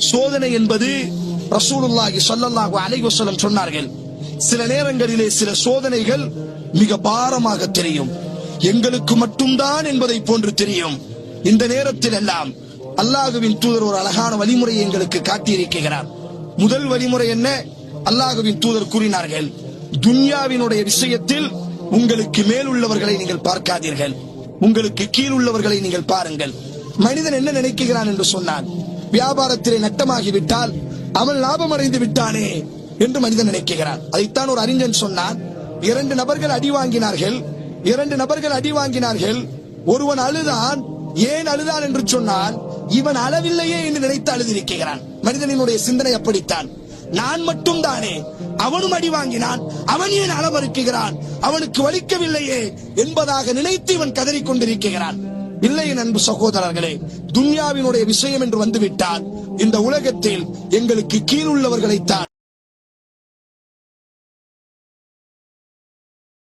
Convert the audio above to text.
சோதனை என்பது ரசூலுல்லாஹி ஸல்லல்லாஹு அலைஹி வஸல்லம் சொன்னார்கள், சில நேரங்களிலே சில சோதனைகள் மிக பாரமாக தெரியும், எங்களுக்கு மட்டும்தான் என்பதை போன்று தெரியும். இந்த நேரத்தில் எல்லாம் அல்லாஹ்வின் தூதர் ஒரு அழகான வழிமுறையை எங்களுக்கு காட்டியிருக்கிறார். முதல் வழிமுறை என்ன? அல்லாஹ்வின் தூதர் கூறினார்கள், துன்யாவினுடைய விஷயத்தில் உங்களுக்கு மேல் உள்ளவர்களை நீங்கள் பார்க்காதீர்கள், உங்களுக்கு கீழ் உள்ளவர்களை நீங்கள் பாருங்கள். மனிதன் என்ன நினைக்கிறான் என்று சொன்னான், வியாபாரத்திலே நட்டமாகிவிட்டால் அவன் லாபம் அடைந்து விட்டானே என்று மனிதன் நினைக்கிறான். அதைத்தான் ஒரு அறிஞன் சொன்னான், இரண்டு நபர்கள் அடி வாங்கினார்கள். ஒருவன் அழுதான். ஏன் அழுதான் என்று சொன்னால், இவன் அளவில்லையே என்று நினைத்து அழுதிருக்கிறான். மனிதனினுடைய சிந்தனை அப்படித்தான். நான் மட்டும் தானே, அவனும் அடி வாங்கினான், அவன் ஏன் அளவறுக்கிறான், அவனுக்கு வலிக்கவில்லையே என்பதாக நினைத்து இவன் கதறிக் கொண்டிருக்கிறான். இல்லை அன்பு சகோதரர்களே, துன்யாவினுடைய விஷயம் என்று வந்துவிட்டால் இந்த உலகத்தில் எங்களுக்கு கீழ் உள்ளவர்களைத்தான்